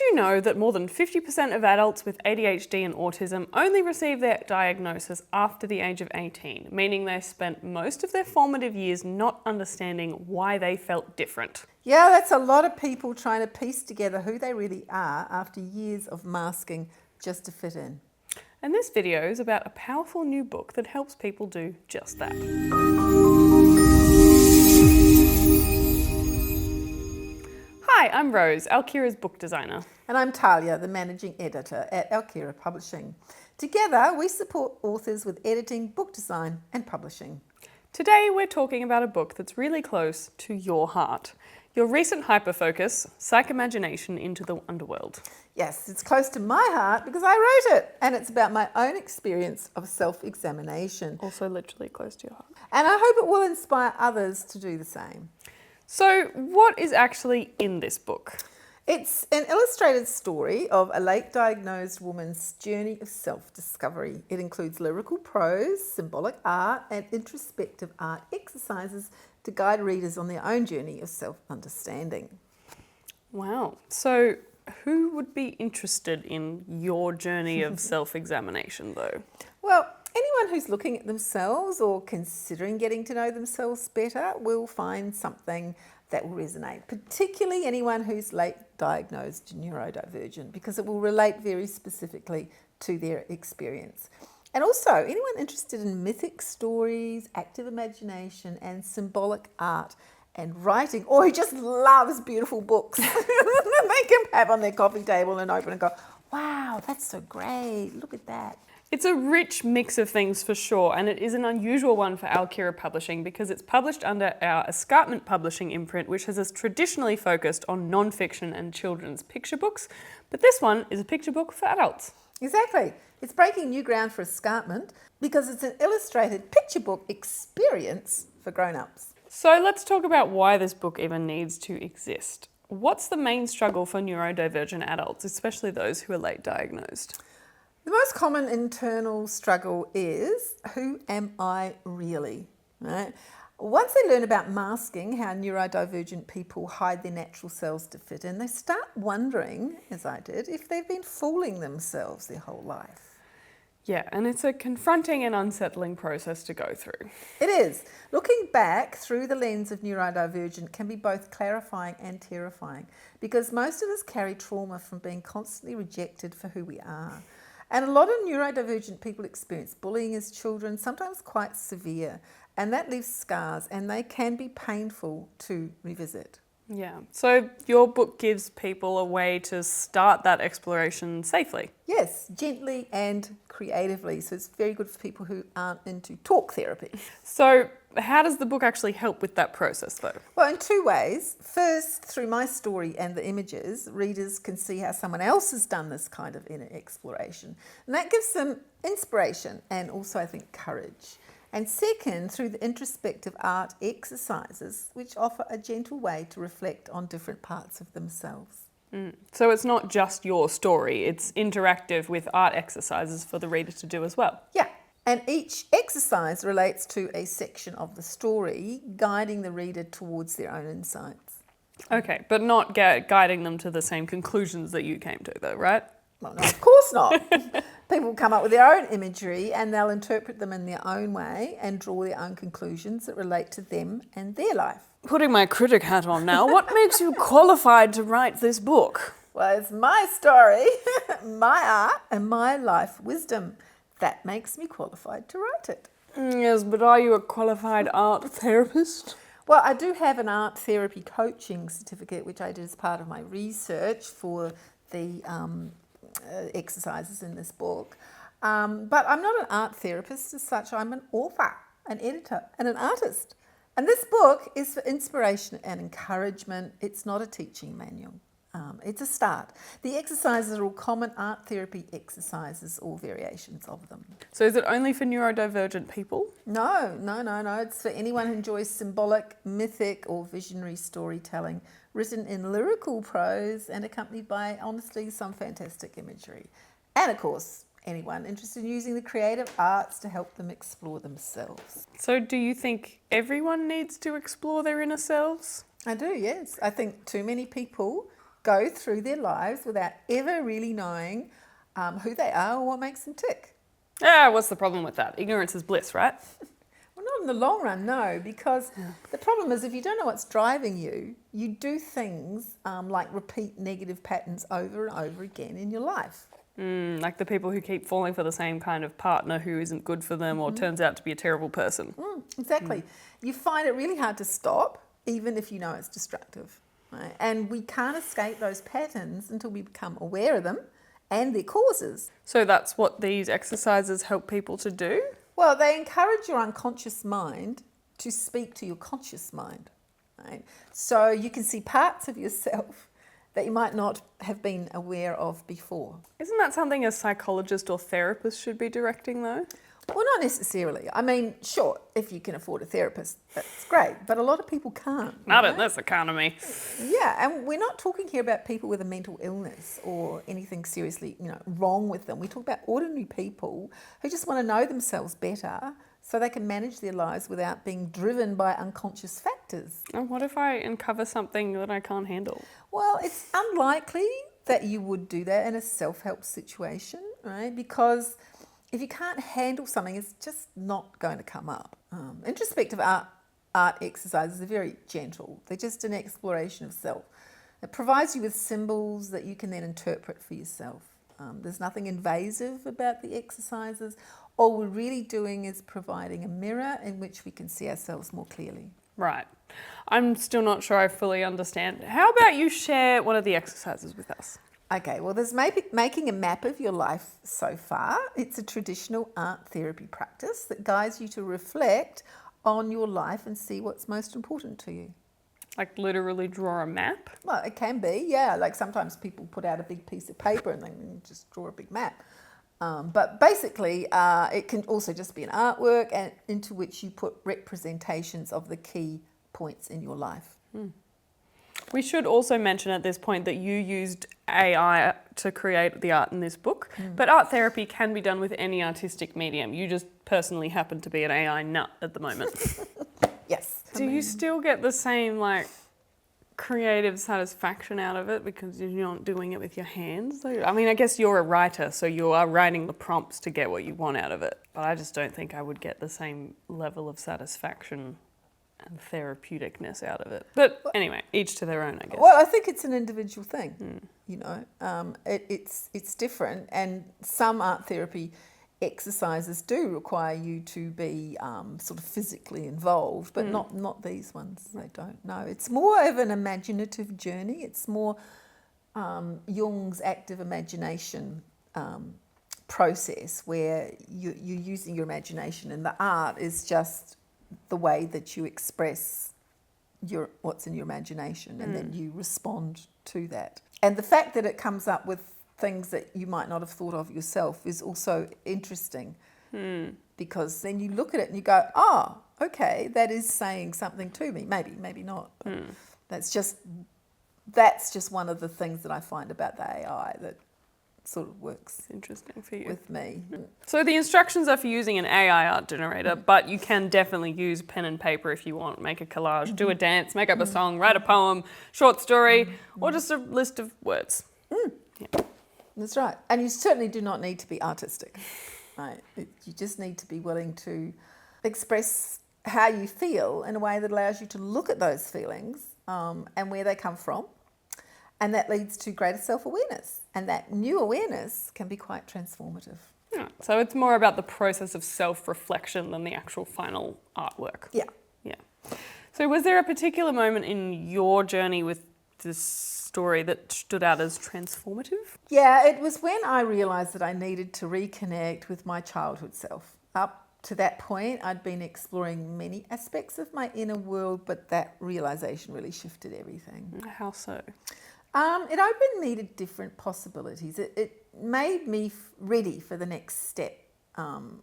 you know that more than 50% of adults with ADHD and autism only receive their diagnosis after the age of 18, meaning they spent most of their formative years not understanding why they felt different? Yeah, that's a lot of people trying to piece together who they really are after years of masking just to fit in. And this video is about a powerful new book that helps people do just that. Hi, I'm Rose, Alkira's book designer. And I'm Tahlia, the managing editor at Alkira Publishing. Together, we support authors with editing, book design and publishing. Today, we're talking about a book that's really close to your heart. Your recent hyperfocus, Psychimagination into the Underworld. Yes, it's close to my heart because I wrote it, and it's about my own experience of self-examination. Also literally close to your heart. And I hope it will inspire others to do the same. So, what is actually in this book? It's an illustrated story of a late diagnosed woman's journey of self-discovery. It includes lyrical prose, symbolic art, and introspective art exercises to guide readers on their own journey of self-understanding. Wow. So, who would be interested in your journey of self-examination, though? Well, anyone who's looking at themselves or considering getting to know themselves better will find something that will resonate, particularly anyone who's late diagnosed neurodivergent, because it will relate very specifically to their experience. And also, anyone interested in mythic stories, active imagination, and symbolic art and writing, or who just loves beautiful books that they can have on their coffee table and open and go, wow, that's so great, look at that. It's a rich mix of things for sure, and it is an unusual one for Alkira Publishing because it's published under our Escarpment Publishing imprint, which has traditionally focused on non-fiction and children's picture books, but this one is a picture book for adults. Exactly. It's breaking new ground for Escarpment because it's an illustrated picture book experience for grown-ups. So let's talk about why this book even needs to exist. What's the main struggle for neurodivergent adults, especially those who are late diagnosed? The most common internal struggle is, who am I really? Right? Once they learn about masking, how neurodivergent people hide their natural selves to fit in, they start wondering, as I did, if they've been fooling themselves their whole life. Yeah, and it's a confronting and unsettling process to go through. It is. Looking back through the lens of neurodivergent can be both clarifying and terrifying, because most of us carry trauma from being constantly rejected for who we are. And a lot of neurodivergent people experience bullying as children, sometimes quite severe, and that leaves scars, and they can be painful to revisit. Yeah, so your book gives people a way to start that exploration safely. Yes, gently and creatively, so it's very good for people who aren't into talk therapy. So how does the book actually help with that process, though? Well, in two ways. First, through my story and the images, readers can see how someone else has done this kind of inner exploration. And that gives them inspiration and also, I think, courage. And second, through the introspective art exercises, which offer a gentle way to reflect on different parts of themselves. So it's not just your story, it's interactive with art exercises for the reader to do as well. Yeah. And each exercise relates to a section of the story, guiding the reader towards their own insights. Okay, but not guiding them to the same conclusions that you came to, though, right? Well, no, of course not. People come up with their own imagery and they'll interpret them in their own way and draw their own conclusions that relate to them and their life. Putting my critic hat on now, what makes you qualified to write this book? Well, it's my story, my art and my life wisdom. That makes me qualified to write it. Yes, but are you a qualified art therapist? Well, I do have an art therapy coaching certificate, which I did as part of my research for the exercises in this book. But I'm not an art therapist as such. I'm an author, an editor, and an artist. And this book is for inspiration and encouragement. It's not a teaching manual. It's a start. The exercises are all common art therapy exercises or variations of them. So is it only for neurodivergent people? No. It's for anyone who enjoys symbolic, mythic or visionary storytelling written in lyrical prose and accompanied by, honestly, some fantastic imagery. And of course, anyone interested in using the creative arts to help them explore themselves. So do you think everyone needs to explore their inner selves? I do, yes. I think too many people go through their lives without ever really knowing who they are or what makes them tick. Yeah, what's the problem with that? Ignorance is bliss, right? Well, not in the long run, no, because the problem is if you don't know what's driving you, you do things like repeat negative patterns over and over again in your life. Like the people who keep falling for the same kind of partner who isn't good for them or turns out to be a terrible person. Exactly. You find it really hard to stop, even if you know it's destructive. Right? And we can't escape those patterns until we become aware of them and their causes. So that's what these exercises help people to do? Well, they encourage your unconscious mind to speak to your conscious mind. Right? So you can see parts of yourself that you might not have been aware of before. Isn't that something a psychologist or therapist should be directing though? Well, not necessarily. I mean, sure, if you can afford a therapist, that's great, but a lot of people can't. Not in this economy. Yeah, and we're not talking here about people with a mental illness or anything seriously, wrong with them. We talk about ordinary people who just want to know themselves better so they can manage their lives without being driven by unconscious factors. And what if I uncover something that I can't handle? Well, it's unlikely that you would do that in a self-help situation, right? Because if you can't handle something, it's just not going to come up. Introspective art exercises are very gentle. They're just an exploration of self. It provides you with symbols that you can then interpret for yourself. There's nothing invasive about the exercises. All we're really doing is providing a mirror in which we can see ourselves more clearly. Right. I'm still not sure I fully understand. How about you share one of the exercises with us? Okay, well, there's making a map of your life so far. It's a traditional art therapy practice that guides you to reflect on your life and see what's most important to you. Like literally draw a map? Well, it can be, yeah. Like sometimes people put out a big piece of paper and then just draw a big map. But basically, it can also just be an artwork into which you put representations of the key points in your life. We should also mention at this point that you used AI to create the art in this book, but art therapy can be done with any artistic medium. You just personally happen to be an AI nut at the moment. Yes. Do you still get the same creative satisfaction out of it because you're not doing it with your hands? I mean, I guess you're a writer, so you are writing the prompts to get what you want out of it. But I just don't think I would get the same level of satisfaction and therapeuticness out of it. But anyway, each to their own, I guess. Well, I think it's an individual thing. It's different, and some art therapy exercises do require you to be sort of physically involved, but not these ones. They don't. No, it's more of an imaginative journey. It's more Jung's active imagination process, where you're using your imagination, and the art is just the way that you express what's in your imagination, and then you respond to that. And the fact that it comes up with things that you might not have thought of yourself is also interesting, because then you look at it and you go, oh, okay, that is saying something to me. Maybe not. But that's just one of the things that I find about the AI that sort of works interesting for you with me. So the instructions are for using an AI art generator, but you can definitely use pen and paper if you want. Make a collage, do a dance, make up a song, write a poem, short story, or just a list of words. Yeah. That's right. And you certainly do not need to be artistic. Right? You just need to be willing to express how you feel in a way that allows you to look at those feelings and where they come from. And that leads to greater self-awareness. And that new awareness can be quite transformative. Yeah. So it's more about the process of self-reflection than the actual final artwork. Yeah. Yeah. So was there a particular moment in your journey with this story that stood out as transformative? Yeah, it was when I realised that I needed to reconnect with my childhood self. Up to that point, I'd been exploring many aspects of my inner world, but that realisation really shifted everything. How so? It opened me to different possibilities. It made me ready for the next step,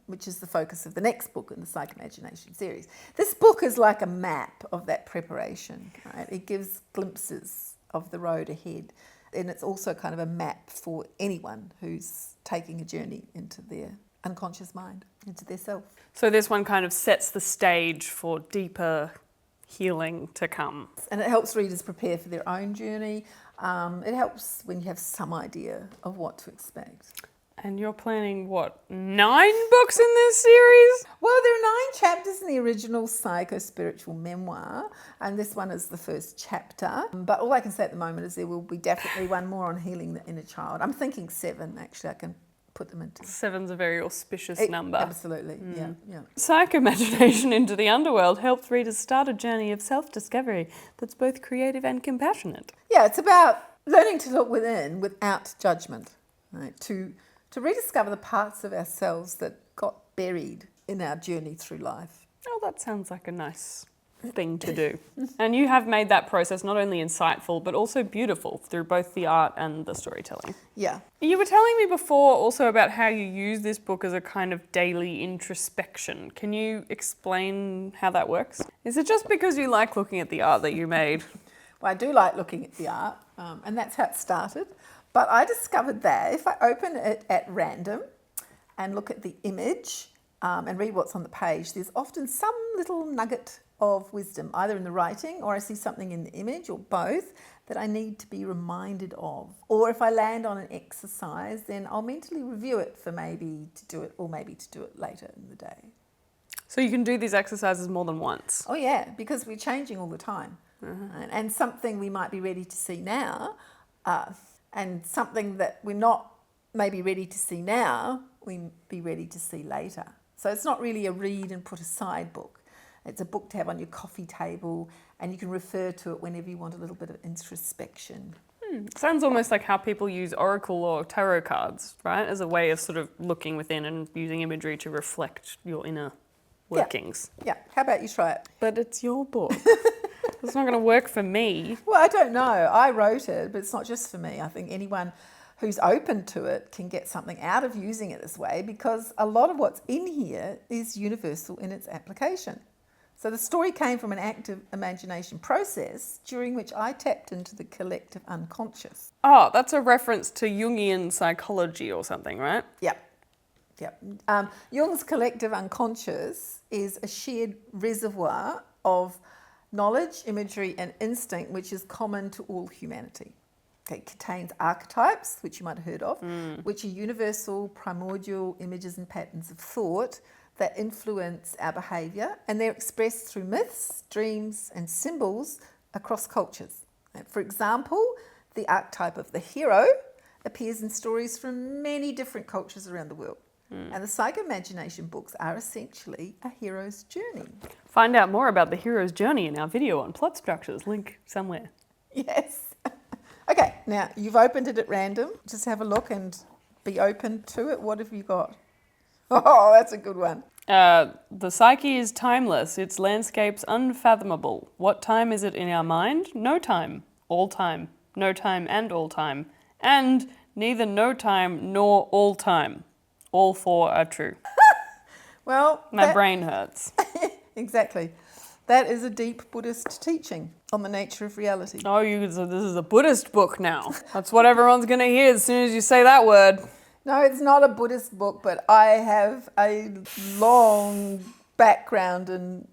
which is the focus of the next book in the Psychimagination series. This book is like a map of that preparation, right? It gives glimpses of the road ahead. And it's also kind of a map for anyone who's taking a journey into their unconscious mind, into their self. So this one kind of sets the stage for deeper healing to come. And it helps readers prepare for their own journey. It helps when you have some idea of what to expect. And you're planning, what, 9 books in this series? Well, there are 9 chapters in the original psycho-spiritual memoir, and this one is the first chapter. But all I can say at the moment is there will be definitely one more on healing the inner child. I'm thinking 7, actually, I can put them into. 7's a very auspicious number. Absolutely, yeah. Psychoimagination into the underworld helps readers start a journey of self-discovery that's both creative and compassionate. Yeah, it's about learning to look within without judgment, right? To rediscover the parts of ourselves that got buried in our journey through life. Oh, that sounds like a nice thing to do. And you have made that process not only insightful, but also beautiful through both the art and the storytelling. Yeah. You were telling me before also about how you use this book as a kind of daily introspection. Can you explain how that works? Is it just because you like looking at the art that you made? Well, I do like looking at the art, and that's how it started. But I discovered that if I open it at random and look at the image and read what's on the page, there's often some little nugget of wisdom, either in the writing or I see something in the image or both that I need to be reminded of. Or if I land on an exercise, then I'll mentally review it for maybe to do it later in the day. So you can do these exercises more than once? Oh yeah, because we're changing all the time. And something we might be ready to see now, and something that we're not maybe ready to see now, we'll be ready to see later. So it's not really a read and put aside book. It's a book to have on your coffee table, and you can refer to it whenever you want a little bit of introspection. Sounds almost like how people use oracle or tarot cards, right? As a way of sort of looking within and using imagery to reflect your inner workings. Yeah, how about you try it? But it's your book. It's not going to work for me. Well, I don't know. I wrote it, but it's not just for me. I think anyone who's open to it can get something out of using it this way, because a lot of what's in here is universal in its application. So the story came from an active imagination process during which I tapped into the collective unconscious. Oh, that's a reference to Jungian psychology or something, right? Yep. Jung's collective unconscious is a shared reservoir of knowledge, imagery and instinct which is common to all humanity. It contains archetypes, which you might have heard of, which are universal, primordial images and patterns of thought that influence our behaviour, and they're expressed through myths, dreams and symbols across cultures. For example, the archetype of the hero appears in stories from many different cultures around the world. And the psychoimagination books are essentially a hero's journey. Find out more about the hero's journey in our video on plot structures, link somewhere. Yes. Okay, now you've opened it at random. Just have a look and be open to it. What have you got? Oh, that's a good one. The psyche is timeless, its landscape's unfathomable. What time is it in our mind? No time, all time, no time and all time. And neither no time nor all time. All 4 are true. Well, my brain hurts. Exactly. That is a deep Buddhist teaching on the nature of reality. Oh, so this is a Buddhist book now. That's what everyone's going to hear as soon as you say that word. No, it's not a Buddhist book, but I have a long background in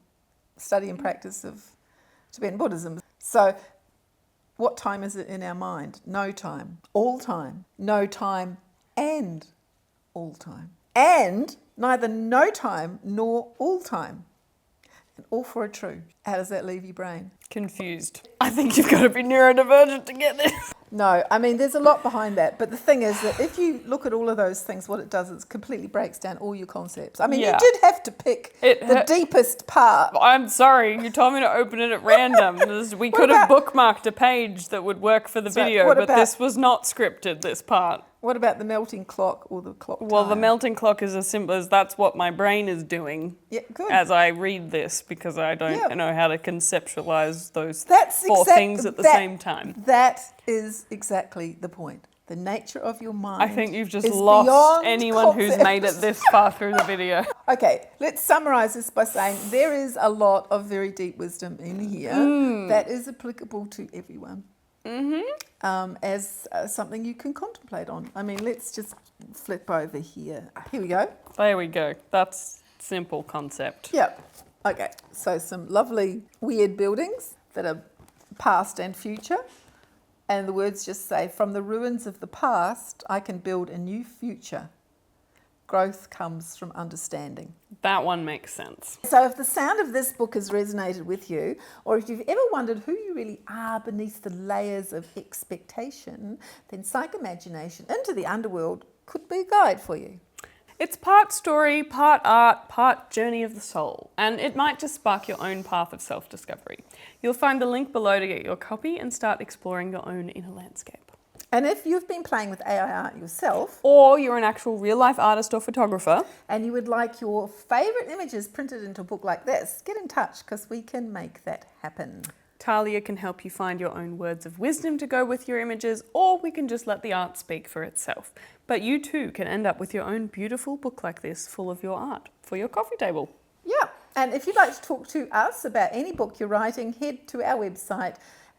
study and practice of Tibetan Buddhism. So what time is it in our mind? No time, all time, no time and all time. And neither no time nor all time. And all 4 are true. How does that leave your brain? Confused. I think you've got to be neurodivergent to get this. No, I mean, there's a lot behind that. But the thing is that if you look at all of those things, what it does is completely breaks down all your concepts. I mean, you did have to pick the deepest part. I'm sorry, you told me to open it at random. We could have bookmarked a page that would work for the video, but this was not scripted, this part. What about the melting clock or the clock time? Well, the melting clock is as simple as that's what my brain is doing as I read this, because I don't know how to conceptualize those 4 things at the same time. That is exactly the point. The nature of your mind. I think you've just lost anyone who's made it this far through the video. Okay, let's summarise this by saying there is a lot of very deep wisdom in here that is applicable to everyone. As something you can contemplate on. I mean, let's just flip over here. Here we go. There we go. That's simple concept. Yep. Okay, so some lovely weird buildings that are past and future. And the words just say, from the ruins of the past, I can build a new future. Growth comes from understanding. That one makes sense. So if the sound of this book has resonated with you, or if you've ever wondered who you really are beneath the layers of expectation, then Psychimagination Into the Underworld could be a guide for you. It's part story, part art, part journey of the soul, and it might just spark your own path of self-discovery. You'll find the link below to get your copy and start exploring your own inner landscape. And if you've been playing with AI art yourself, Or you're an actual real-life artist or photographer, and you would like your favourite images printed into a book like this, get in touch because we can make that happen. Tahlia can help you find your own words of wisdom to go with your images, or we can just let the art speak for itself. But you too can end up with your own beautiful book like this, full of your art, for your coffee table. Yeah, and if you'd like to talk to us about any book you're writing, head to our website,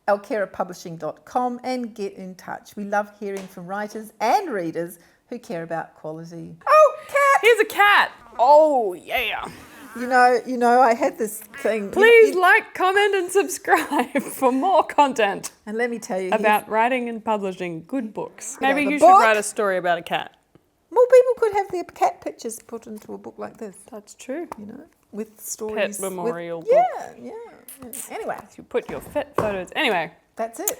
alkerapublishing.com, and get in touch. We love hearing from writers and readers who care about quality. Oh, cat! Here's a cat! Oh, yeah! You know, I had this thing. Please like, comment and subscribe for more content And let me tell you, about writing and publishing good books. You know, Maybe the you book- should write a story about a cat. more people could have their cat pictures put into a book like this, That's true. you know, with stories. Memorial book. Yeah. Anyway, You put your photos. Anyway, that's it.